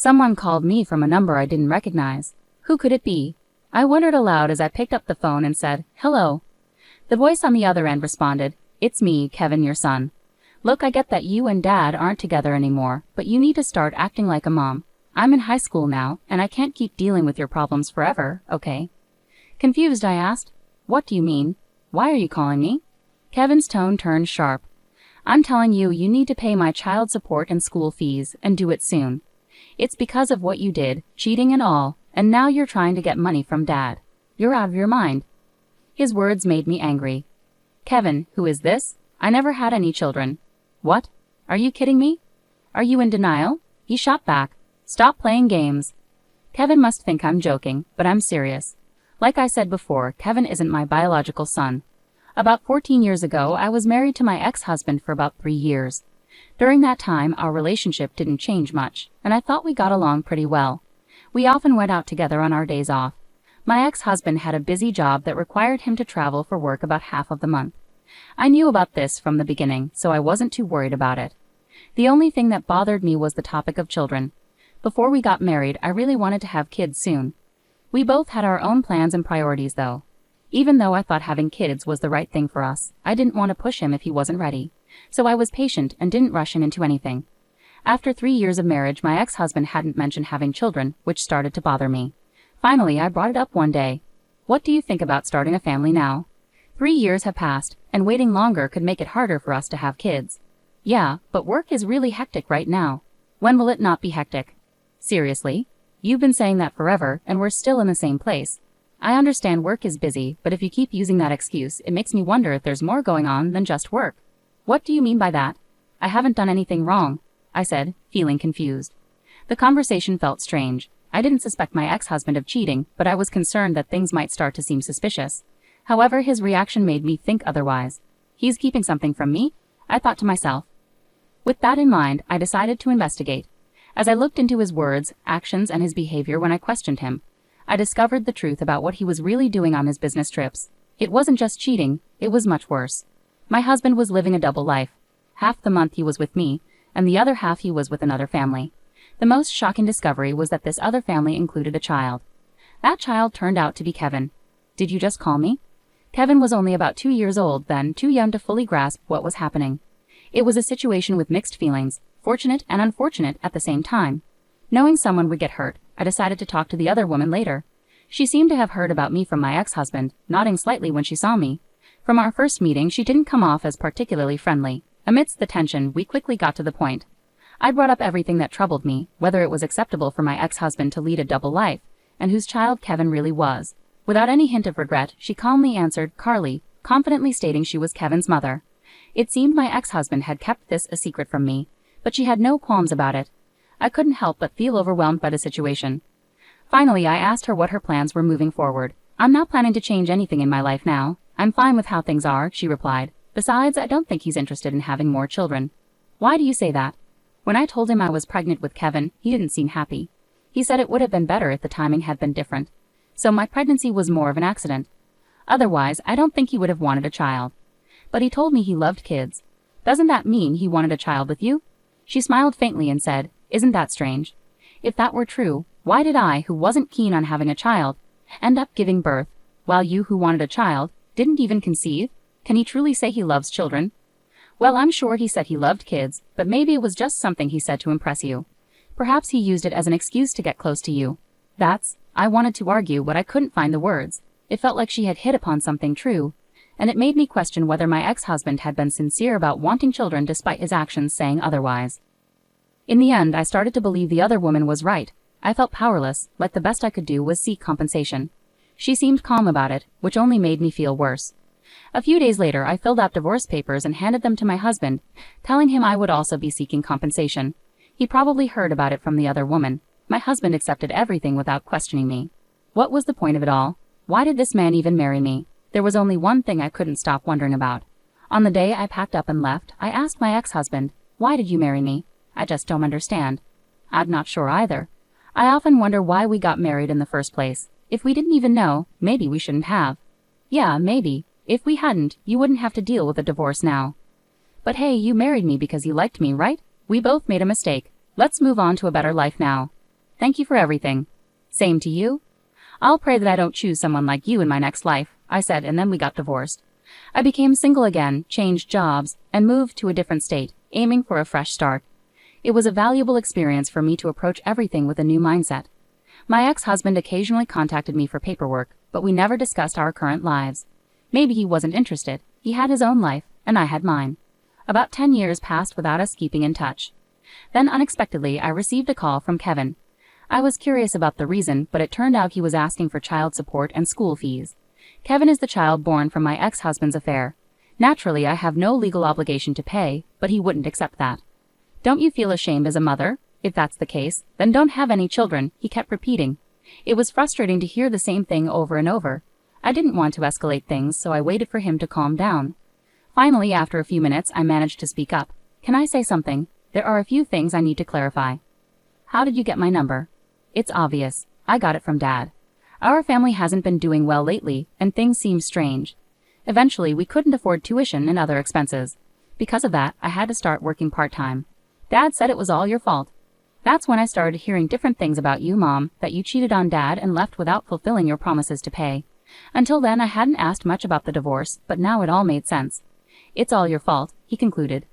Someone called me from a number I didn't recognize. Who could it be? I wondered aloud as I picked up the phone and said, "Hello." The voice on the other end responded, "It's me, Kevin, your son. Look, I get that you and Dad aren't together anymore, but you need to start acting like a mom. I'm in high school now, and I can't keep dealing with your problems forever, okay?" Confused, I asked, "What do you mean? Why are you calling me?" Kevin's tone turned sharp. "I'm telling you, you need to pay my child support and school fees, and do it soon. It's because of what you did, cheating and all, and now you're trying to get money from Dad. You're out of your mind." His words made me angry. "Kevin, who is this? I never had any children." "What? Are you kidding me? Are you in denial?" He shot back. "Stop playing games." Kevin must think I'm joking, but I'm serious. Like I said before, Kevin isn't my biological son. About 14 years ago, I was married to my ex-husband for about 3 years. During that time, our relationship didn't change much, and I thought we got along pretty well. We often went out together on our days off. My ex-husband had a busy job that required him to travel for work about half of the month. I knew about this from the beginning, so I wasn't too worried about it. The only thing that bothered me was the topic of children. Before we got married, I really wanted to have kids soon. We both had our own plans and priorities though. Even though I thought having kids was the right thing for us, I didn't want to push him if he wasn't ready. So I was patient and didn't rush him into anything. After 3 years of marriage, my ex-husband hadn't mentioned having children, which started to bother me. Finally, I brought it up one day. "What do you think about starting a family now? 3 years have passed, and waiting longer could make it harder for us to have kids." "Yeah, but work is really hectic right now." "When will it not be hectic?" "Seriously? You've been saying that forever, and we're still in the same place. I understand work is busy, but if you keep using that excuse, it makes me wonder if there's more going on than just work." "What do you mean by that?" "I haven't done anything wrong," I said, feeling confused. The conversation felt strange. I didn't suspect my ex-husband of cheating, but I was concerned that things might start to seem suspicious. However, his reaction made me think otherwise. He's keeping something from me? I thought to myself. With that in mind, I decided to investigate. As I looked into his words, actions, and his behavior when I questioned him, I discovered the truth about what he was really doing on his business trips. It wasn't just cheating, it was much worse. My husband was living a double life. Half the month he was with me, and the other half he was with another family. The most shocking discovery was that this other family included a child. That child turned out to be Kevin. Did you just call me? Kevin was only about 2 years old then, too young to fully grasp what was happening. It was a situation with mixed feelings, fortunate and unfortunate at the same time. Knowing someone would get hurt, I decided to talk to the other woman later. She seemed to have heard about me from my ex-husband, nodding slightly when she saw me. From our first meeting, she didn't come off as particularly friendly. Amidst the tension, we quickly got to the point. I brought up everything that troubled me, whether it was acceptable for my ex-husband to lead a double life, and whose child Kevin really was. Without any hint of regret, she calmly answered, "Carly," confidently stating she was Kevin's mother. It seemed my ex-husband had kept this a secret from me, but she had no qualms about it. I couldn't help but feel overwhelmed by the situation. Finally, I asked her what her plans were moving forward. "I'm not planning to change anything in my life now. I'm fine with how things are," she replied. "Besides, I don't think he's interested in having more children." "Why do you say that?" "When I told him I was pregnant with Kevin, he didn't seem happy. He said it would have been better if the timing had been different. So my pregnancy was more of an accident. Otherwise, I don't think he would have wanted a child. But he told me he loved kids. Doesn't that mean he wanted a child with you?" She smiled faintly and said, "Isn't that strange? If that were true, why did I, who wasn't keen on having a child, end up giving birth, while you, who wanted a child, didn't even conceive? Can he truly say he loves children?" "Well, I'm sure he said he loved kids, but maybe it was just something he said to impress you. Perhaps he used it as an excuse to get close to you." I wanted to argue, but I couldn't find the words. It felt like she had hit upon something true, and it made me question whether my ex-husband had been sincere about wanting children despite his actions saying otherwise. In the end, I started to believe the other woman was right. I felt powerless, like the best I could do was seek compensation. She seemed calm about it, which only made me feel worse. A few days later, I filled out divorce papers and handed them to my husband, telling him I would also be seeking compensation. He probably heard about it from the other woman. My husband accepted everything without questioning me. What was the point of it all? Why did this man even marry me? There was only one thing I couldn't stop wondering about. On the day I packed up and left, I asked my ex-husband, "Why did you marry me? I just don't understand." "I'm not sure either. I often wonder why we got married in the first place. If we didn't even know, maybe we shouldn't have." "Yeah, maybe. If we hadn't, you wouldn't have to deal with a divorce now." "But hey, you married me because you liked me, right? We both made a mistake. Let's move on to a better life now." Thank you for everything. Same to you. I'll pray that I don't choose someone like you in my next life, I said, and then we got divorced. I became single again, changed jobs, and moved to a different state, aiming for a fresh start. It was a valuable experience for me to approach everything with a new mindset. My ex-husband occasionally contacted me for paperwork, but we never discussed our current lives. Maybe he wasn't interested. He had his own life, and I had mine. About 10 years passed without us keeping in touch. Then unexpectedly, I received a call from Kevin. I was curious about the reason, but it turned out he was asking for child support and school fees. Kevin is the child born from my ex-husband's affair. Naturally, I have no legal obligation to pay, but he wouldn't accept that. Don't you feel ashamed as a mother? If that's the case, then don't have any children, he kept repeating. It was frustrating to hear the same thing over and over. I didn't want to escalate things, so I waited for him to calm down. Finally, after a few minutes, I managed to speak up. Can I say something? There are a few things I need to clarify. How did you get my number? It's obvious. I got it from Dad. Our family hasn't been doing well lately, and things seem strange. Eventually, we couldn't afford tuition and other expenses. Because of that, I had to start working part-time. Dad said it was all your fault. That's when I started hearing different things about you, Mom, that you cheated on Dad and left without fulfilling your promises to pay. Until then, I hadn't asked much about the divorce, but now it all made sense. It's all your fault, he concluded.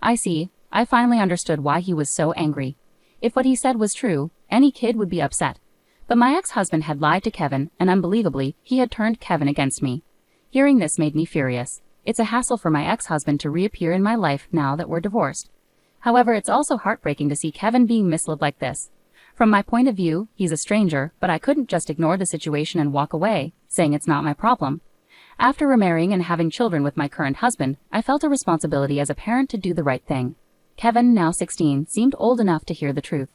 I see. I finally understood why he was so angry. If what he said was true, any kid would be upset. But my ex-husband had lied to Kevin, and unbelievably, he had turned Kevin against me. Hearing this made me furious. It's a hassle for my ex-husband to reappear in my life now that we're divorced. However, it's also heartbreaking to see Kevin being misled like this. From my point of view, he's a stranger, but I couldn't just ignore the situation and walk away, saying it's not my problem. After remarrying and having children with my current husband, I felt a responsibility as a parent to do the right thing. Kevin, now 16, seemed old enough to hear the truth.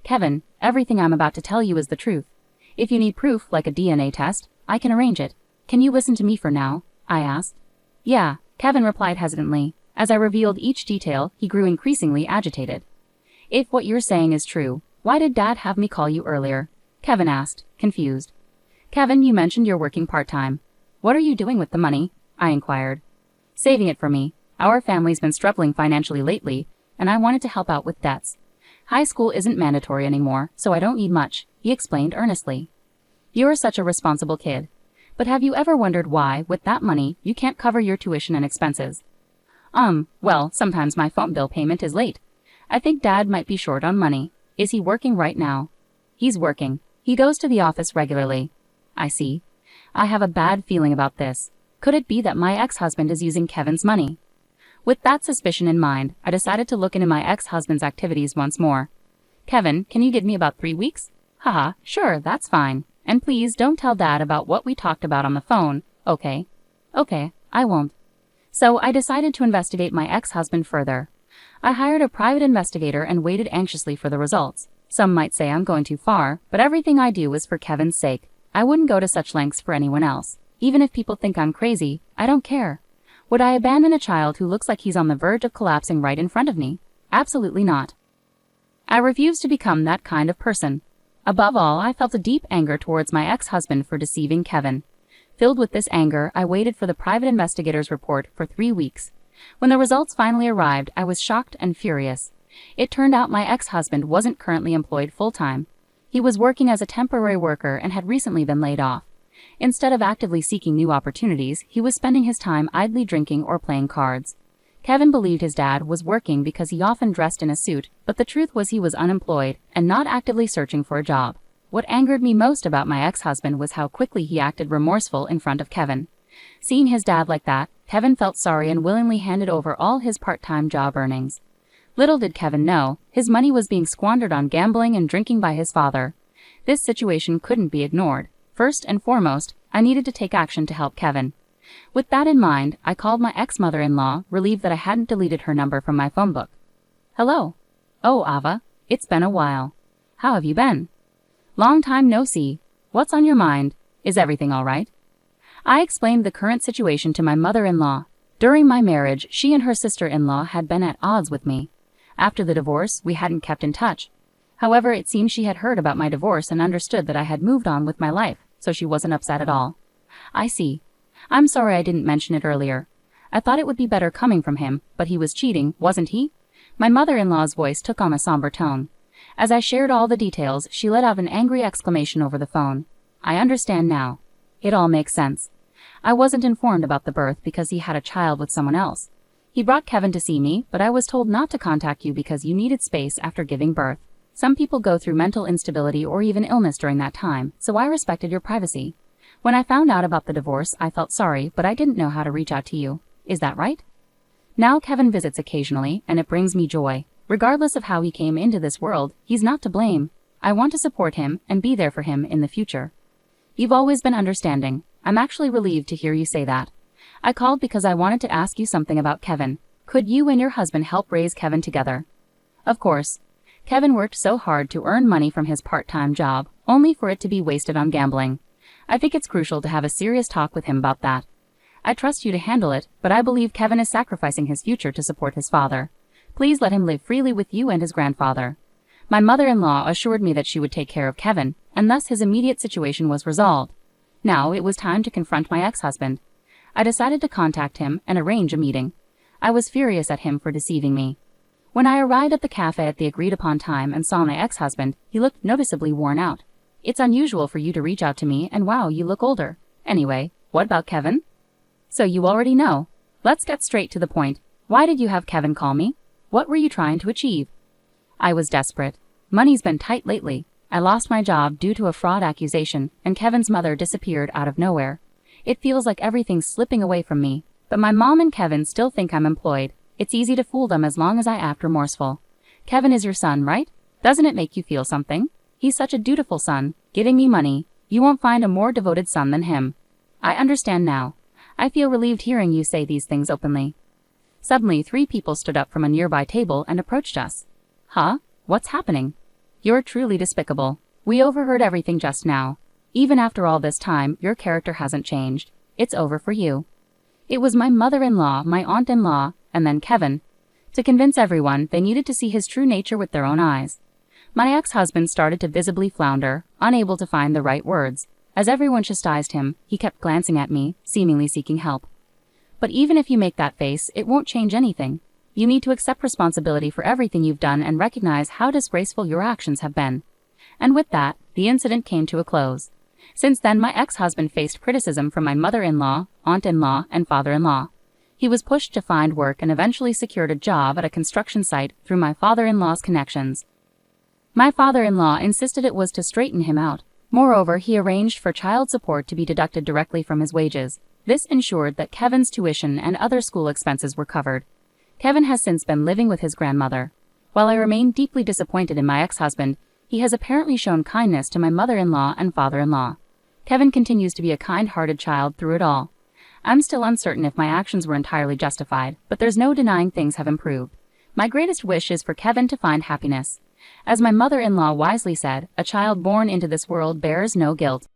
Kevin, everything I'm about to tell you is the truth. If you need proof, like a DNA test, I can arrange it. Can you listen to me for now? I asked. Yeah, Kevin replied hesitantly. As I revealed each detail, he grew increasingly agitated. If what you're saying is true, why did Dad have me call you earlier? Kevin asked, confused. Kevin, you mentioned you're working part-time. What are you doing with the money? I inquired. Saving it for me. Our family's been struggling financially lately, and I wanted to help out with debts. High school isn't mandatory anymore, so I don't need much, he explained earnestly. You're such a responsible kid. But have you ever wondered why, with that money, you can't cover your tuition and expenses? Well, sometimes my phone bill payment is late. I think Dad might be short on money. Is he working right now? He's working. He goes to the office regularly. I see. I have a bad feeling about this. Could it be that my ex-husband is using Kevin's money? With that suspicion in mind, I decided to look into my ex-husband's activities once more. Kevin, can you give me about 3 weeks? Haha, sure, that's fine. And please don't tell Dad about what we talked about on the phone, okay? Okay, I won't. So I decided to investigate my ex-husband further. I hired a private investigator and waited anxiously for the results. Some might say I'm going too far, but everything I do is for Kevin's sake. I wouldn't go to such lengths for anyone else. Even if people think I'm crazy, I don't care. Would I abandon a child who looks like he's on the verge of collapsing right in front of me? Absolutely not. I refuse to become that kind of person. Above all, I felt a deep anger towards my ex-husband for deceiving Kevin. Filled with this anger, I waited for the private investigator's report for 3 weeks. When the results finally arrived, I was shocked and furious. It turned out my ex-husband wasn't currently employed full-time. He was working as a temporary worker and had recently been laid off. Instead of actively seeking new opportunities, he was spending his time idly drinking or playing cards. Kevin believed his dad was working because he often dressed in a suit, but the truth was he was unemployed and not actively searching for a job. What angered me most about my ex-husband was how quickly he acted remorseful in front of Kevin. Seeing his dad like that, Kevin felt sorry and willingly handed over all his part-time job earnings. Little did Kevin know, his money was being squandered on gambling and drinking by his father. This situation couldn't be ignored. First and foremost, I needed to take action to help Kevin. With that in mind, I called my ex-mother-in-law, relieved that I hadn't deleted her number from my phone book. Hello. Oh, Ava. It's been a while. How have you been? Long time no see. What's on your mind? Is everything all right? I explained the current situation to my mother-in-law. During my marriage, she and her sister-in-law had been at odds with me. After the divorce, we hadn't kept in touch. However, it seemed she had heard about my divorce and understood that I had moved on with my life, so she wasn't upset at all. I see. I'm sorry I didn't mention it earlier. I thought it would be better coming from him, but he was cheating, wasn't he? My mother-in-law's voice took on a somber tone. As I shared all the details, she let out an angry exclamation over the phone. I understand now. It all makes sense. I wasn't informed about the birth because he had a child with someone else. He brought Kevin to see me, but I was told not to contact you because you needed space after giving birth. Some people go through mental instability or even illness during that time, so I respected your privacy. When I found out about the divorce, I felt sorry, but I didn't know how to reach out to you. Is that right? Now Kevin visits occasionally, and it brings me joy. Regardless of how he came into this world, he's not to blame. I want to support him and be there for him in the future. You've always been understanding. I'm actually relieved to hear you say that. I called because I wanted to ask you something about Kevin. Could you and your husband help raise Kevin together? Of course. Kevin worked so hard to earn money from his part-time job, only for it to be wasted on gambling. I think it's crucial to have a serious talk with him about that. I trust you to handle it, but I believe Kevin is sacrificing his future to support his father. Please let him live freely with you and his grandfather. My mother-in-law assured me that she would take care of Kevin, and thus his immediate situation was resolved. Now it was time to confront my ex-husband. I decided to contact him and arrange a meeting. I was furious at him for deceiving me. When I arrived at the cafe at the agreed-upon time and saw my ex-husband, he looked noticeably worn out. It's unusual for you to reach out to me, and wow, you look older. Anyway, what about Kevin? So you already know. Let's get straight to the point. Why did you have Kevin call me? What were you trying to achieve? I was desperate. Money's been tight lately. I lost my job due to a fraud accusation, and Kevin's mother disappeared out of nowhere. It feels like everything's slipping away from me, but my mom and Kevin still think I'm employed. It's easy to fool them as long as I act remorseful. Kevin is your son, right? Doesn't it make you feel something? He's such a dutiful son, giving me money. You won't find a more devoted son than him. I understand now. I feel relieved hearing you say these things openly. Suddenly, 3 people stood up from a nearby table and approached us. Huh? What's happening? You're truly despicable. We overheard everything just now. Even after all this time, your character hasn't changed. It's over for you. It was my mother-in-law, my aunt-in-law, and then Kevin. To convince everyone, they needed to see his true nature with their own eyes. My ex-husband started to visibly flounder, unable to find the right words. As everyone chastised him, he kept glancing at me, seemingly seeking help. But even if you make that face, it won't change anything. You need to accept responsibility for everything you've done and recognize how disgraceful your actions have been. And with that, the incident came to a close. Since then, my ex-husband faced criticism from my mother-in-law, aunt-in-law, and father-in-law. He was pushed to find work and eventually secured a job at a construction site through my father-in-law's connections. My father-in-law insisted it was to straighten him out. Moreover, he arranged for child support to be deducted directly from his wages. This ensured that Kevin's tuition and other school expenses were covered. Kevin has since been living with his grandmother. While I remain deeply disappointed in my ex-husband, he has apparently shown kindness to my mother-in-law and father-in-law. Kevin continues to be a kind-hearted child through it all. I'm still uncertain if my actions were entirely justified, but there's no denying things have improved. My greatest wish is for Kevin to find happiness. As my mother-in-law wisely said, a child born into this world bears no guilt.